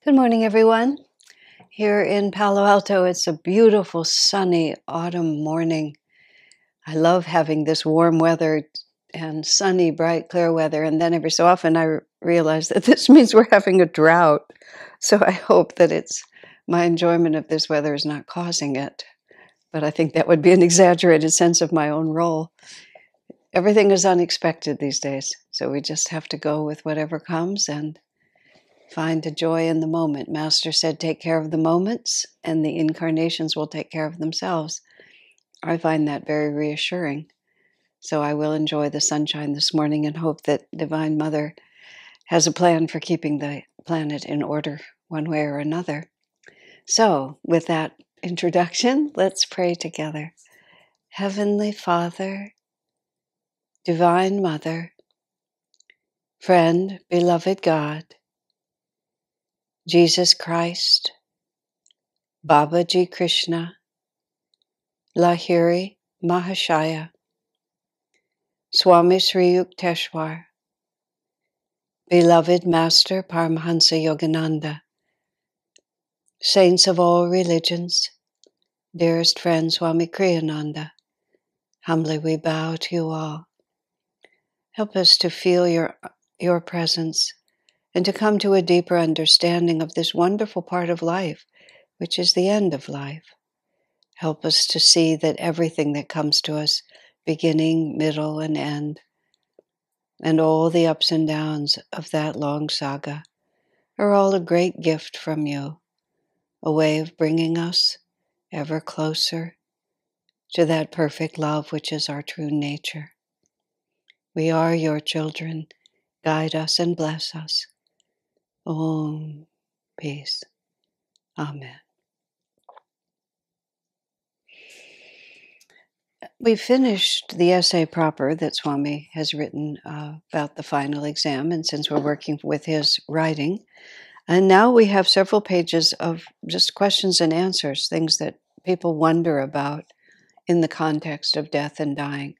Good morning, everyone. Here in Palo Alto, it's a beautiful, sunny autumn morning. I love having this warm weather and sunny, bright, clear weather. And then every so often I realize that this means we're having a drought. So I hope that my enjoyment of this weather is not causing it. But I think that would be an exaggerated sense of my own role. Everything is unexpected these days. So we just have to go with whatever comes and find the joy in the moment. Master said, take care of the moments, and the incarnations will take care of themselves. I find that very reassuring. So I will enjoy the sunshine this morning and hope that Divine Mother has a plan for keeping the planet in order one way or another. So with that introduction, let's pray together. Heavenly Father, Divine Mother, friend, beloved God, Jesus Christ, Babaji Krishna, Lahiri Mahashaya, Swami Sri Yukteswar, beloved Master Paramahansa Yogananda, saints of all religions, dearest friend Swami Kriyananda, humbly we bow to you all. Help us to feel your presence and to come to a deeper understanding of this wonderful part of life, which is the end of life. Help us to see that everything that comes to us, beginning, middle, and end, and all the ups and downs of that long saga, are all a great gift from you, a way of bringing us ever closer to that perfect love which is our true nature. We are your children. Guide us and bless us. Om. Peace. Amen. We finished the essay proper that Swami has written about the final exam, and since we're working with his writing, and now we have several pages of just questions and answers, things that people wonder about in the context of death and dying.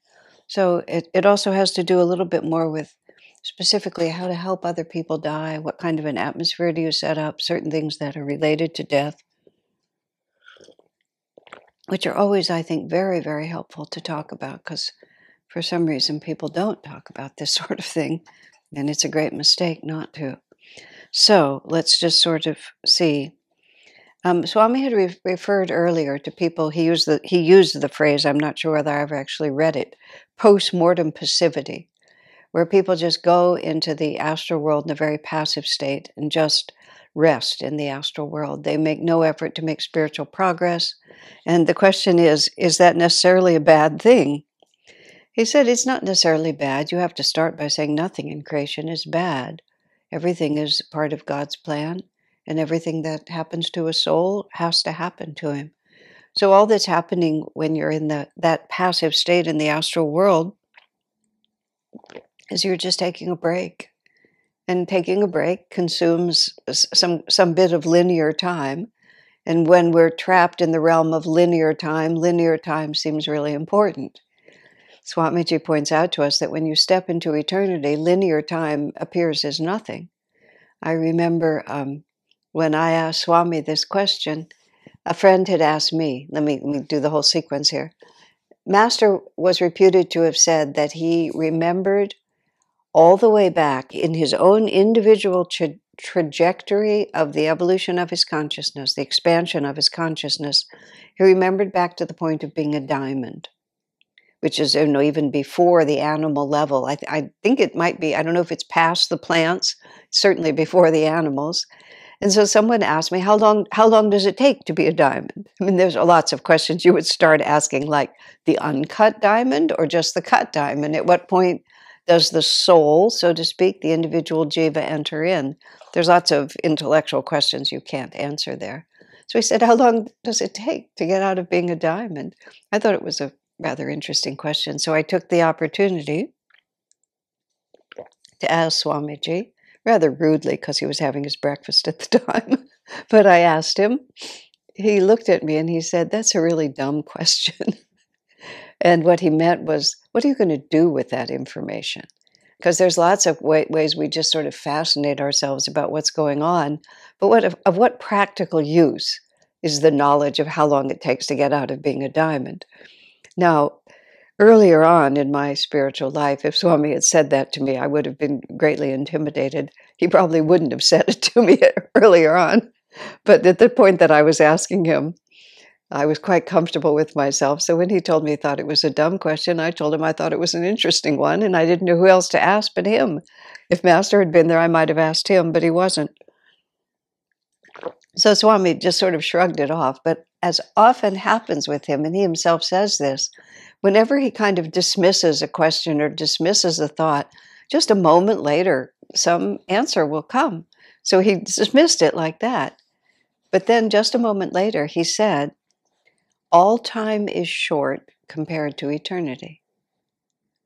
So it also has to do a little bit more with specifically how to help other people die, what kind of an atmosphere do you set up, certain things that are related to death, which are always, I think, very, very helpful to talk about, because for some reason people don't talk about this sort of thing, and it's a great mistake not to. So let's just sort of see. Swami had referred earlier to people, he used the phrase, I'm not sure whether I ever actually read it, post-mortem passivity, where people just go into the astral world in a very passive state and just rest in the astral world. They make no effort to make spiritual progress. And the question is that necessarily a bad thing? He said it's not necessarily bad. You have to start by saying nothing in creation is bad. Everything is part of God's plan, and everything that happens to a soul has to happen to him. So all that's happening when you're in that passive state in the astral world is you're just taking a break. And taking a break consumes some bit of linear time. And when we're trapped in the realm of linear time seems really important. Swamiji points out to us that when you step into eternity, linear time appears as nothing. I remember when I asked Swami this question, a friend had asked me, let me do the whole sequence here. Master was reputed to have said that he remembered all the way back in his own individual trajectory of the evolution of his consciousness, the expansion of his consciousness, he remembered back to the point of being a diamond, which is even before the animal level. I think it might be, I don't know if it's past the plants, certainly before the animals. And so someone asked me, how long does it take to be a diamond? I mean, there's lots of questions you would start asking, like the uncut diamond or just the cut diamond? At what point does the soul, so to speak, the individual jiva, enter in? There's lots of intellectual questions you can't answer there. So he said, how long does it take to get out of being a diamond? I thought it was a rather interesting question. So I took the opportunity to ask Swamiji, rather rudely because he was having his breakfast at the time. But I asked him. He looked at me and he said, that's a really dumb question. And what he meant was, what are you going to do with that information? because there's lots of ways we just sort of fascinate ourselves about what's going on. But of what practical use is the knowledge of how long it takes to get out of being a diamond? Now, earlier on in my spiritual life, if Swami had said that to me, I would have been greatly intimidated. He probably wouldn't have said it to me earlier on. But at the point that I was asking him, I was quite comfortable with myself. So when he told me he thought it was a dumb question, I told him I thought it was an interesting one, and I didn't know who else to ask but him. If Master had been there, I might have asked him, but he wasn't. So Swami just sort of shrugged it off. But as often happens with him, and he himself says this, whenever he kind of dismisses a question or dismisses a thought, just a moment later, some answer will come. So he dismissed it like that. But then just a moment later, he said, all time is short compared to eternity.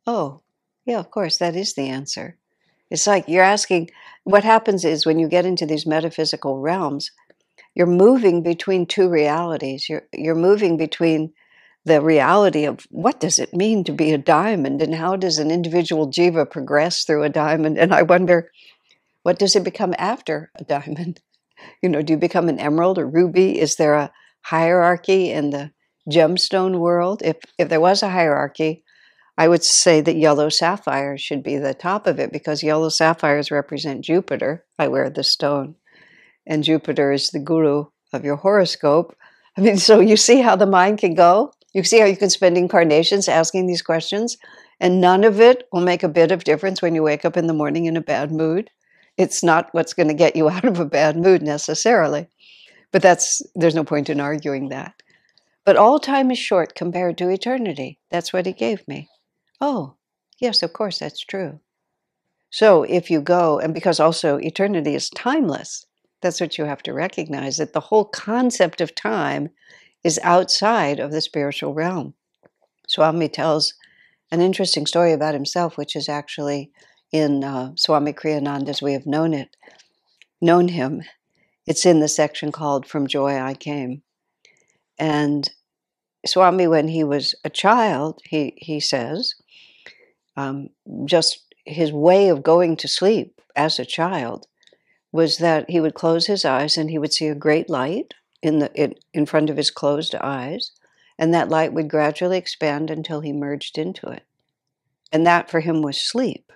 Oh, yeah, of course, that is the answer. It's like you're asking, what happens is when you get into these metaphysical realms, you're moving between two realities. You're moving between the reality of what does it mean to be a diamond and how does an individual jiva progress through a diamond? And I wonder, what does it become after a diamond? Do you become an emerald or ruby? Is there a hierarchy in the gemstone world? If there was a hierarchy, I would say that yellow sapphires should be the top of it because yellow sapphires represent Jupiter. I wear the stone. And Jupiter is the guru of your horoscope. I mean, so you see how the mind can go? You see how you can spend incarnations asking these questions, and none of it will make a bit of difference when you wake up in the morning in a bad mood. It's not what's going to get you out of a bad mood necessarily. But there's no point in arguing that. But all time is short compared to eternity. That's what he gave me. Oh, yes, of course, that's true. So if you go, and because also eternity is timeless, that's what you have to recognize, that the whole concept of time is outside of the spiritual realm. Swami tells an interesting story about himself, which is actually in Swami Kriyananda's We Have Known Him. It's in the section called From Joy I Came. And Swami, when he was a child, he says, just his way of going to sleep as a child was that he would close his eyes and he would see a great light in front of his closed eyes, and that light would gradually expand until he merged into it. And that for him was sleep.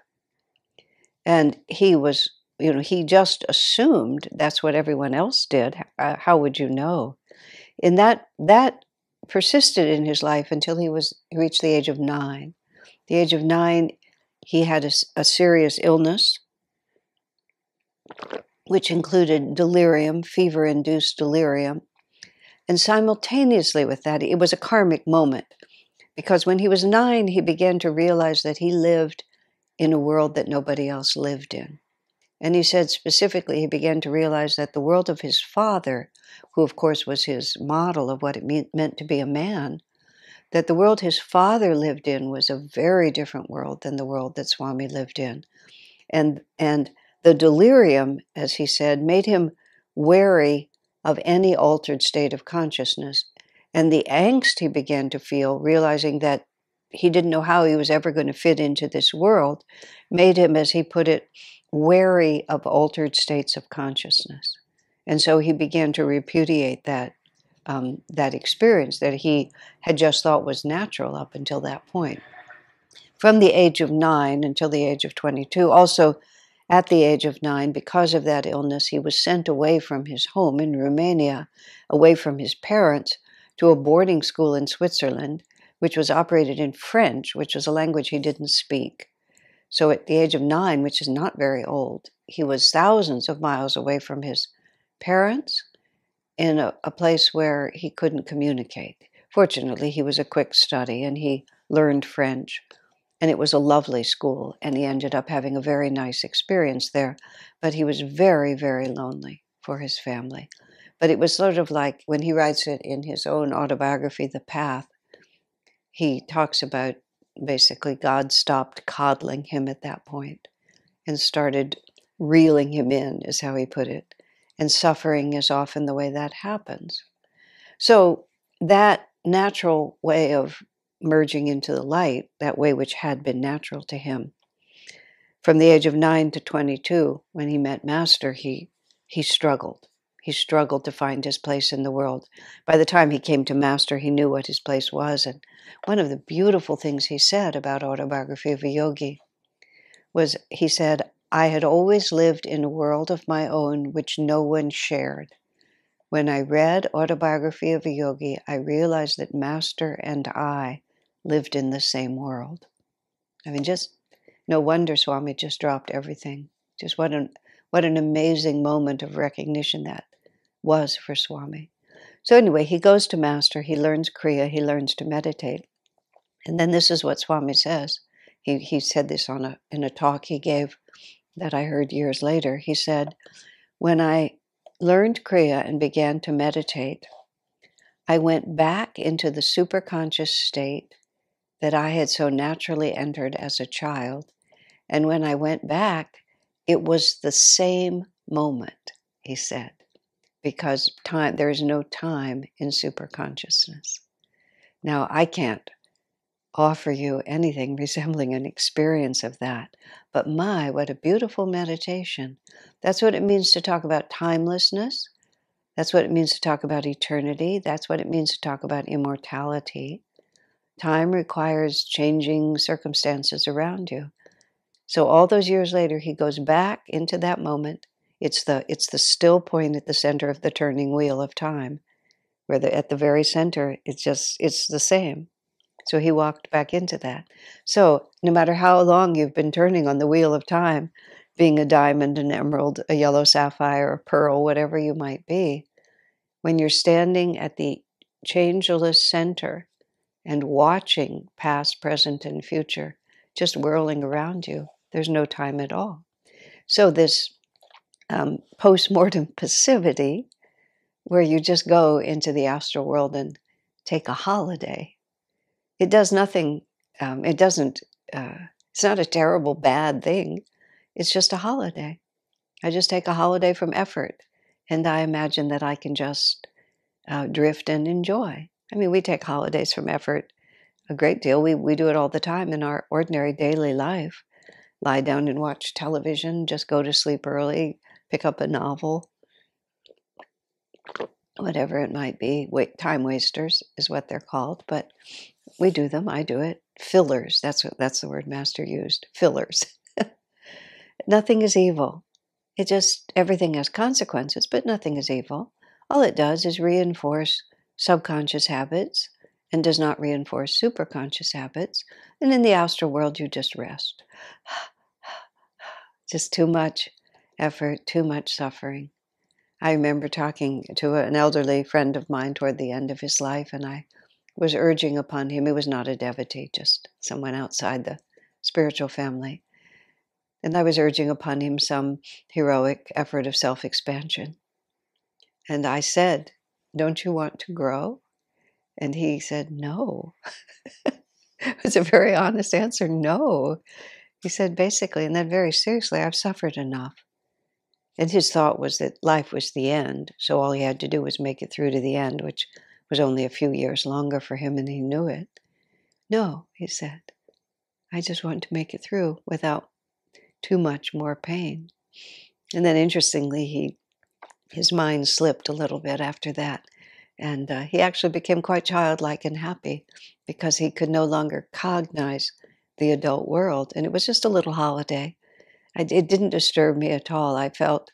And he was, he just assumed that's what everyone else did. How would you know? And that persisted in his life until he reached the age of 9. The age of 9, he had a serious illness, which included delirium, fever-induced delirium. And simultaneously with that, it was a karmic moment, because when he was 9, he began to realize that he lived in a world that nobody else lived in. And he said specifically, he began to realize that the world of his father, who of course was his model of what it meant to be a man, that the world his father lived in was a very different world than the world that Swami lived in. And the delirium, as he said, made him wary of any altered state of consciousness. And the angst he began to feel, realizing that he didn't know how he was ever going to fit into this world, made him, as he put it, wary of altered states of consciousness. And so he began to repudiate that experience that he had just thought was natural up until that point. From the age of 9 until the age of 22, also at the age of 9, because of that illness, he was sent away from his home in Romania, away from his parents, to a boarding school in Switzerland, which was operated in French, which was a language he didn't speak. So at the age of 9, which is not very old, he was thousands of miles away from his parents in a place where he couldn't communicate. Fortunately, he was a quick study and he learned French, and it was a lovely school, and he ended up having a very nice experience there, but he was very, very lonely for his family. But it was sort of like, when he writes it in his own autobiography, The Path, he talks about basically God stopped coddling him at that point and started reeling him in, is how he put it. And suffering is often the way that happens. So that natural way of merging into the light, that way which had been natural to him, from the age of 9 to 22, when he met Master, he struggled. He struggled to find his place in the world. By the time he came to Master, he knew what his place was. And one of the beautiful things he said about Autobiography of a Yogi was, he said, I had always lived in a world of my own which no one shared. When I read Autobiography of a Yogi, I realized that Master and I lived in the same world. I mean, just no wonder Swami just dropped everything. Just what an amazing moment of recognition that was for Swami. So anyway, he goes to Master, he learns Kriya, he learns to meditate. And then this is what Swami says. He said this in a talk he gave that I heard years later. He said, when I learned Kriya and began to meditate, I went back into the superconscious state that I had so naturally entered as a child. And when I went back, it was the same moment, he said, because there is no time in superconsciousness. Now, I can't offer you anything resembling an experience of that, but my, what a beautiful meditation. That's what it means to talk about timelessness. That's what it means to talk about eternity. That's what it means to talk about immortality. Time requires changing circumstances around you. So all those years later, he goes back into that moment. It's the still point at the center of the turning wheel of time, where at the very center, it's the same. So he walked back into that. So no matter how long you've been turning on the wheel of time, being a diamond, an emerald, a yellow sapphire, a pearl, whatever you might be, when you're standing at the changeless center and watching past, present, and future just whirling around you, there's no time at all. So this post-mortem passivity, where you just go into the astral world and take a holiday, it does nothing, it's not a terrible bad thing. It's just a holiday. I just take a holiday from effort, and I imagine that I can just drift and enjoy. I mean, we take holidays from effort a great deal. We do it all the time in our ordinary daily life. Lie down and watch television, just go to sleep early, pick up a novel, whatever it might be. Time wasters is what they're called, but we do them. I do it. Fillers, that's the word Master used, fillers. Nothing is evil. Everything has consequences, but nothing is evil. All it does is reinforce subconscious habits and does not reinforce superconscious habits. And in the astral world, you just rest. Just too much effort, too much suffering. I remember talking to an elderly friend of mine toward the end of his life, and I was urging upon him. He was not a devotee, just someone outside the spiritual family. And I was urging upon him some heroic effort of self-expansion. And I said, don't you want to grow? And he said, no. It was a very honest answer, no. He said, basically, and then very seriously, I've suffered enough. And his thought was that life was the end, so all he had to do was make it through to the end, which was only a few years longer for him, and he knew it. No, he said, I just want to make it through without too much more pain. And then interestingly, his mind slipped a little bit after that. And he actually became quite childlike and happy because he could no longer cognize the adult world. And it was just a little holiday. It didn't disturb me at all. I felt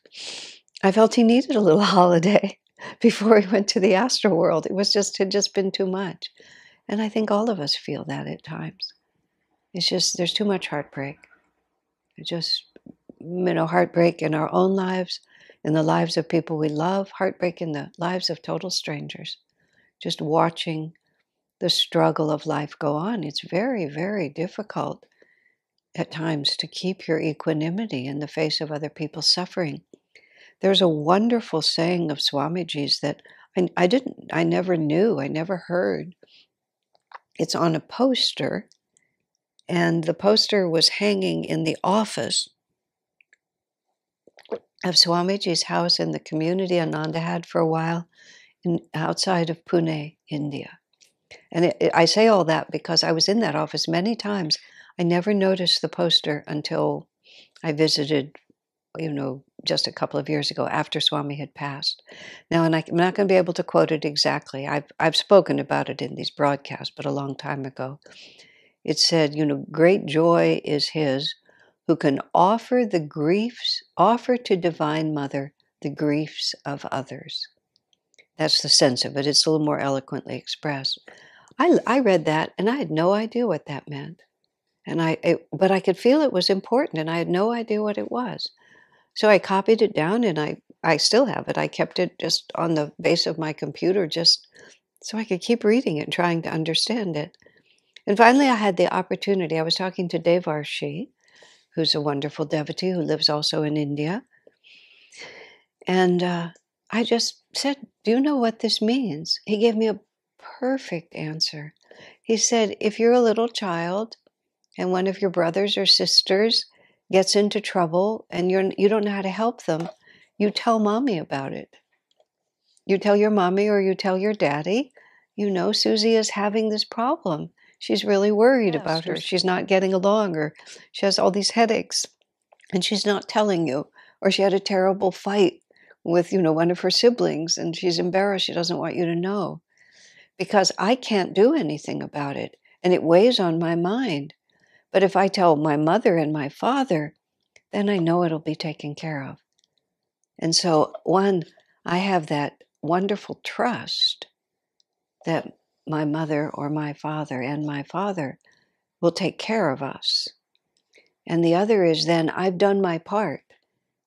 he needed a little holiday before he went to the astral world. Had just been too much. And I think all of us feel that at times. It's just, there's too much heartbreak. Heartbreak in our own lives, in the lives of people we love, heartbreak in the lives of total strangers. Just watching the struggle of life go on. It's very, very difficult at times to keep your equanimity in the face of other people's suffering. There's a wonderful saying of Swamiji's that I never knew, I never heard. It's on a poster, and the poster was hanging in the office of Swamiji's house in the community Ananda had for a while outside of Pune, India. And I say all that because I was in that office many times. I never noticed the poster until I visited, just a couple of years ago after Swami had passed. Now, and I'm not going to be able to quote it exactly. I've spoken about it in these broadcasts, but a long time ago. It said, great joy is his who can offer to Divine Mother the griefs of others. That's the sense of it. It's a little more eloquently expressed. I read that and I had no idea what that meant. But I could feel it was important and I had no idea what it was. So I copied it down and I still have it. I kept it just on the base of my computer just so I could keep reading it and trying to understand it. And finally I had the opportunity. I was talking to Devarshi, who's a wonderful devotee who lives also in India. And I just said, do you know what this means? He gave me a perfect answer. He said, if you're a little child and one of your brothers or sisters gets into trouble and you don't know how to help them, you tell mommy about it. You tell your mommy or you tell your daddy, Susie is having this problem. She's really worried about her. She's not getting along, or she has all these headaches and she's not telling you, or she had a terrible fight with, one of her siblings and she's embarrassed. She doesn't want you to know because I can't do anything about it and it weighs on my mind. But if I tell my mother and my father, then I know it'll be taken care of. And so, I have that wonderful trust that my mother or my father and my father will take care of us. And the other is then I've done my part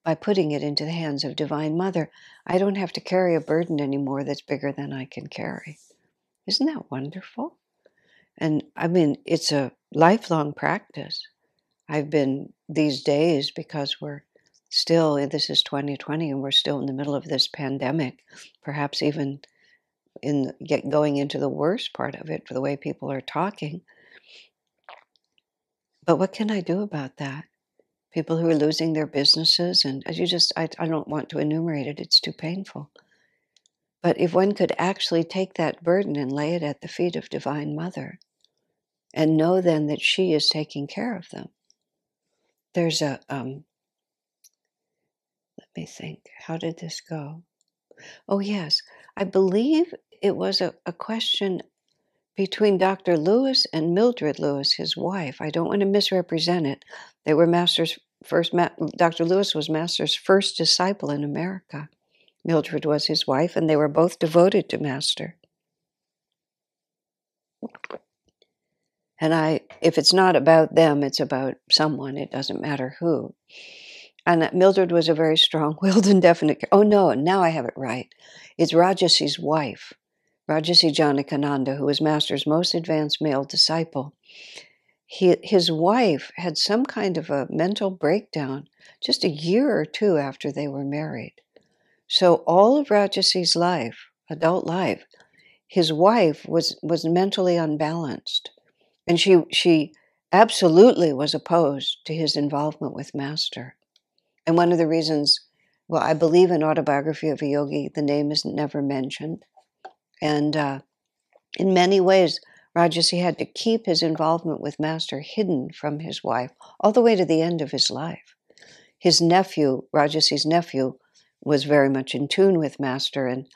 by putting it into the hands of Divine Mother. I don't have to carry a burden anymore that's bigger than I can carry. Isn't that wonderful? And I mean, it's a lifelong practice. I've been these days, because this is 2020 and we're still in the middle of this pandemic, perhaps even going into the worst part of it for the way people are talking. But what can I do about that? People who are losing their businesses, and I don't want to enumerate it, it's too painful. But if one could actually take that burden and lay it at the feet of Divine Mother and know then that she is taking care of them. There's let me think, how did this go? Oh yes, I believe it was a question between Dr. Lewis and Mildred Lewis, his wife. I don't want to misrepresent it. They were Dr. Lewis was Master's first disciple in America. Mildred was his wife, and they were both devoted to Master. And if it's not about them, it's about someone. It doesn't matter who. And Mildred was a very strong-willed and definite. Oh no, now I have it right. It's Rajasi's wife, Rajasi Janakananda, who was Master's most advanced male disciple. His wife had some kind of a mental breakdown just a year or two after they were married. So all of Rajasi's life, adult life, his wife was mentally unbalanced. And she absolutely was opposed to his involvement with Master. And one of the reasons, well, I believe in Autobiography of a Yogi, the name is never mentioned. And in many ways, Rajasi had to keep his involvement with Master hidden from his wife all the way to the end of his life. His nephew, Rajasi's nephew, was very much in tune with Master and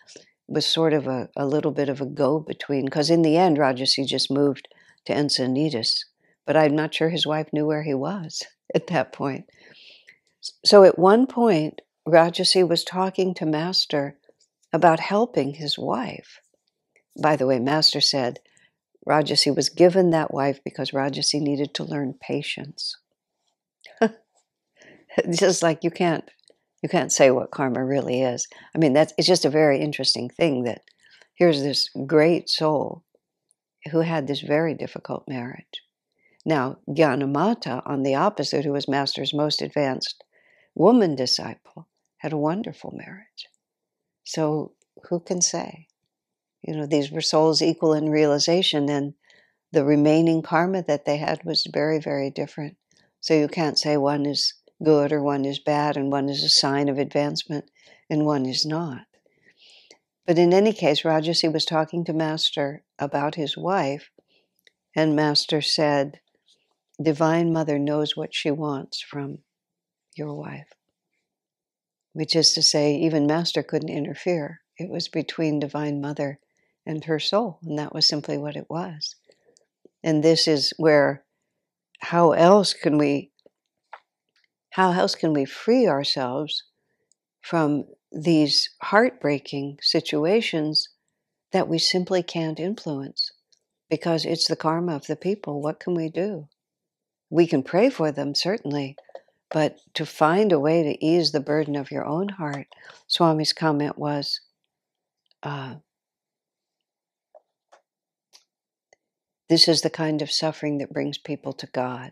was sort of a little bit of a go-between, because in the end, Rajasi just moved to Encinitas. But I'm not sure his wife knew where he was at that point. So at one point, Rajasi was talking to Master about helping his wife. By the way, Master said Rajasi was given that wife because Rajasi needed to learn patience. Just like you can't say what karma really is. I mean, it's just a very interesting thing that here's this great soul who had this very difficult marriage. Now, Gyanamata, on the opposite, who was Master's most advanced woman disciple, had a wonderful marriage. So who can say? These were souls equal in realization, and the remaining karma that they had was very, very different. So you can't say one is good or one is bad, and one is a sign of advancement and one is not. But in any case, Rajasi was talking to Master about his wife, and Master said, Divine Mother knows what she wants from your wife. Which is to say, even Master couldn't interfere. It was between Divine Mother and her soul, and that was simply what it was. And this is where, how else can we free ourselves from these heartbreaking situations that we simply can't influence? Because it's the karma of the people. What can we do? We can pray for them, certainly, but to find a way to ease the burden of your own heart, Swami's comment was, this is the kind of suffering that brings people to God.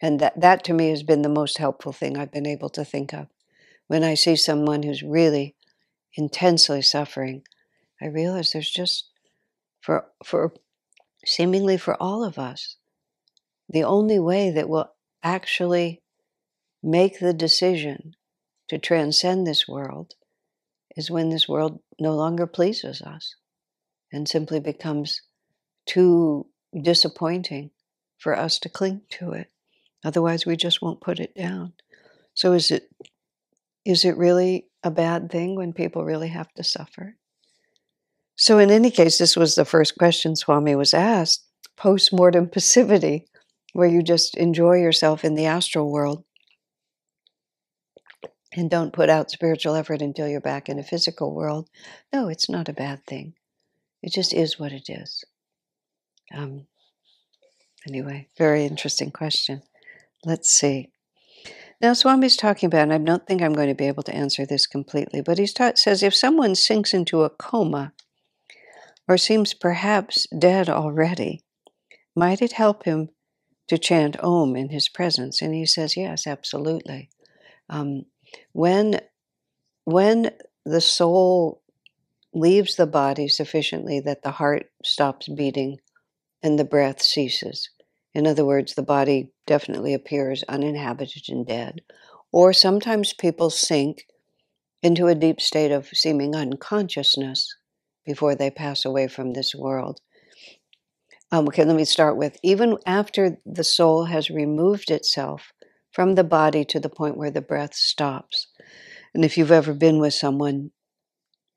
And that to me has been the most helpful thing I've been able to think of. When I see someone who's really intensely suffering, I realize there's just, for seemingly for all of us, the only way that we'll actually make the decision to transcend this world is when this world no longer pleases us and simply becomes too disappointing for us to cling to it. Otherwise, we just won't put it down. So is it really a bad thing when people really have to suffer? So in any case, this was the first question Swami was asked, post-mortem passivity, where you just enjoy yourself in the astral world and don't put out spiritual effort until you're back in a physical world. No, it's not a bad thing. It just is what it is. Anyway, very interesting question. Let's see. Now, Swami's talking about, and I don't think I'm going to be able to answer this completely, but he says if someone sinks into a coma or seems perhaps dead already, might it help him to chant Om in his presence? And he says, yes, absolutely. When the soul leaves the body sufficiently that the heart stops beating and the breath ceases. In other words, the body definitely appears uninhabited and dead. Or sometimes people sink into a deep state of seeming unconsciousness before they pass away from this world. Okay, let me start with, even after the soul has removed itself from the body to the point where the breath stops. And if you've ever been with someone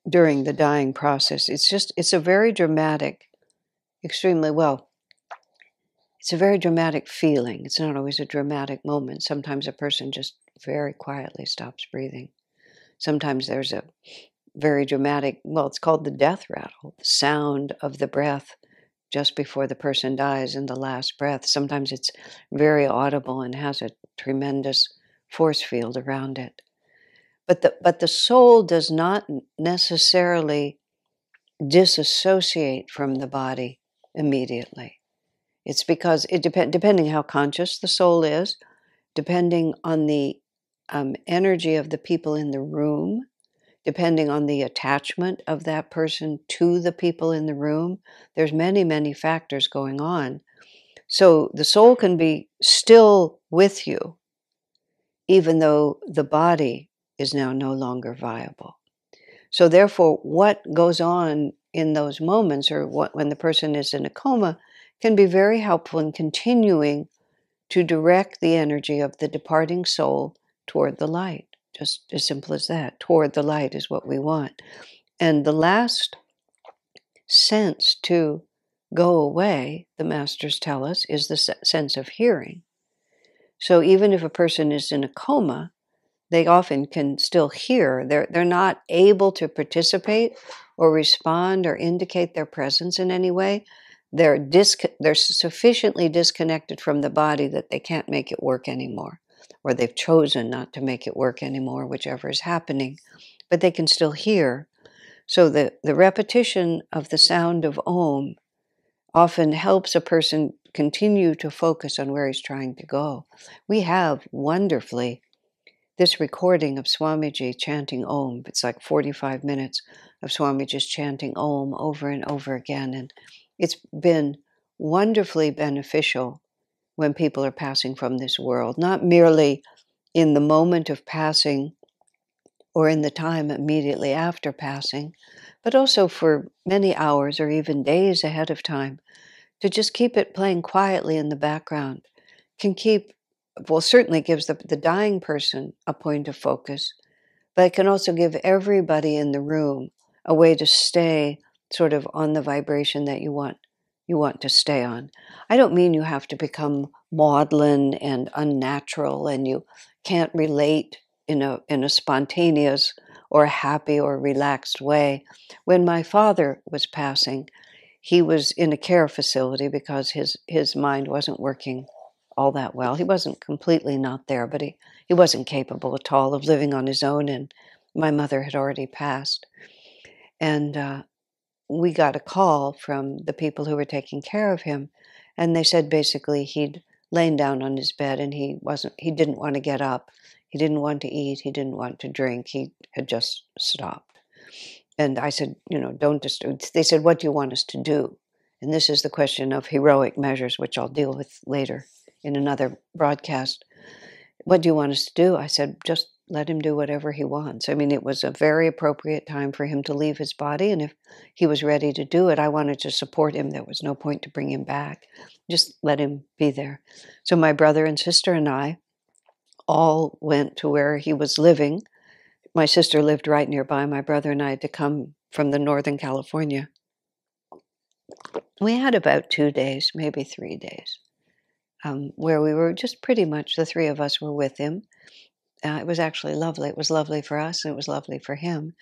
during the dying process, it's a very dramatic, it's a very dramatic feeling. It's not always a dramatic moment. Sometimes a person just very quietly stops breathing. Sometimes there's a very dramatic, it's called the death rattle, the sound of the breath just before the person dies in the last breath. Sometimes it's very audible and has a tremendous force field around it. But the soul does not necessarily disassociate from the body immediately. It's because depending how conscious the soul is, depending on the energy of the people in the room, depending on the attachment of that person to the people in the room, there's many, many factors going on. So the soul can be still with you, even though the body is now no longer viable. So therefore, what goes on in those moments, or when the person is in a coma, can be very helpful in continuing to direct the energy of the departing soul toward the light. Just as simple as that. Toward the light is what we want. And the last sense to go away, the masters tell us, is the sense of hearing. So even if a person is in a coma, they often can still hear. They're not able to participate or respond or indicate their presence in any way. They're sufficiently disconnected from the body that they can't make it work anymore, or they've chosen not to make it work anymore, whichever is happening, but they can still hear. So the repetition of the sound of Om often helps a person continue to focus on where he's trying to go. We have wonderfully this recording of Swamiji chanting Om. It's like 45 minutes of Swami just chanting Om over and over again. And it's been wonderfully beneficial when people are passing from this world, not merely in the moment of passing or in the time immediately after passing, but also for many hours or even days ahead of time. To just keep it playing quietly in the background can keep well, certainly gives the dying person a point of focus, but it can also give everybody in the room a way to stay sort of on the vibration that you want to stay on. I don't mean you have to become maudlin and unnatural and you can't relate in a spontaneous or happy or relaxed way. When my father was passing, he was in a care facility because his mind wasn't working all that well. He wasn't completely not there, but he wasn't capable at all of living on his own, and my mother had already passed. And we got a call from the people who were taking care of him, and they said basically he'd lain down on his bed and he didn't want to get up. He didn't want to eat. He didn't want to drink. He had just stopped. And I said, don't disturb. They said, what do you want us to do? And this is the question of heroic measures, which I'll deal with later in another broadcast. What do you want us to do? I said, just let him do whatever he wants. I mean, it was a very appropriate time for him to leave his body. And if he was ready to do it, I wanted to support him. There was no point to bring him back. Just let him be there. So my brother and sister and I all went to where he was living. My sister lived right nearby. My brother and I had to come from the Northern California. We had about 2 days, maybe 3 days, where we were just pretty much the three of us were with him. It was actually lovely. It was lovely for us, and it was lovely for him.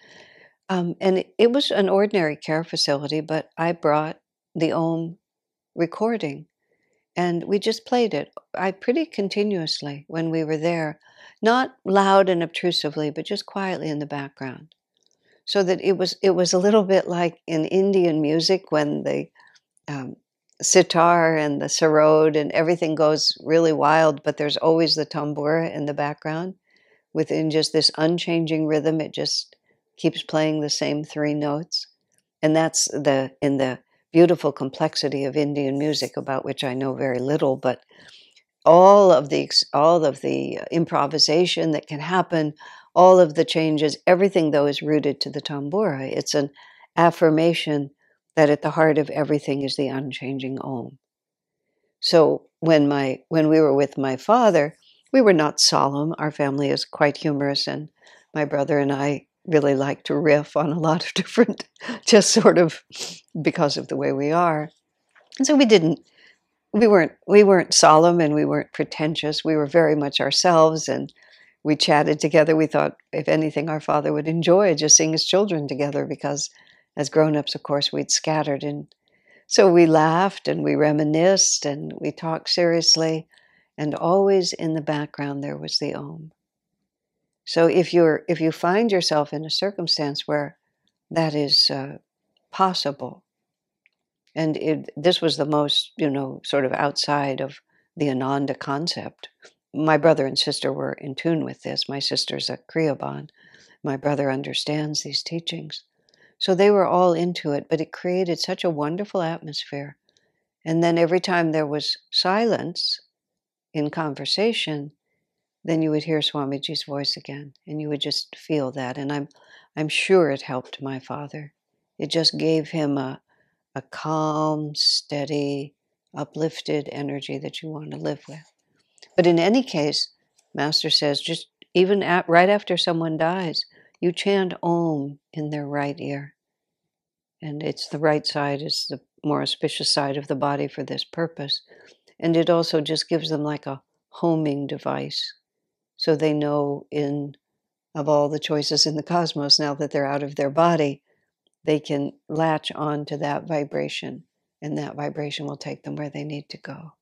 And it was an ordinary care facility, but I brought the Om recording, and we just played it. Pretty continuously when we were there, not loud and obtrusively, but just quietly in the background. So that it was a little bit like in Indian music when the sitar and the sarod and everything goes really wild, but there's always the tambura in the background. Within just this unchanging rhythm, it just keeps playing the same three notes. And that's in the beautiful complexity of Indian music, about which I know very little, but all of the improvisation that can happen, all of the changes, everything though is rooted to the tambura. It's an affirmation that at the heart of everything is the unchanging Om. So when we were with my father, we were not solemn. Our family is quite humorous, and my brother and I really like to riff on a lot of different, just sort of because of the way we are. And so we weren't solemn and we weren't pretentious. We were very much ourselves, and we chatted together. We thought, if anything, our father would enjoy just seeing his children together, because as grown-ups, of course, we'd scattered. And so we laughed and we reminisced and we talked seriously, and always in the background there was the Om. So if you find yourself in a circumstance where that is possible, and this was the most, sort of outside of the Ananda concept. My brother and sister were in tune with this. My sister's a Kriyaban. My brother understands these teachings. So they were all into it, but it created such a wonderful atmosphere. And then every time there was silence in conversation, then you would hear Swamiji's voice again, and you would just feel that. And I'm sure it helped my father. It just gave him a calm, steady, uplifted energy that you want to live with. But in any case, Master says, just even right after someone dies, you chant Om in their right ear. And it's the right side is the more auspicious side of the body for this purpose. And it also just gives them like a homing device. So they know of all the choices in the cosmos, now that they're out of their body, they can latch on to that vibration, and that vibration will take them where they need to go.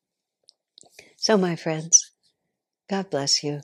So, my friends, God bless you.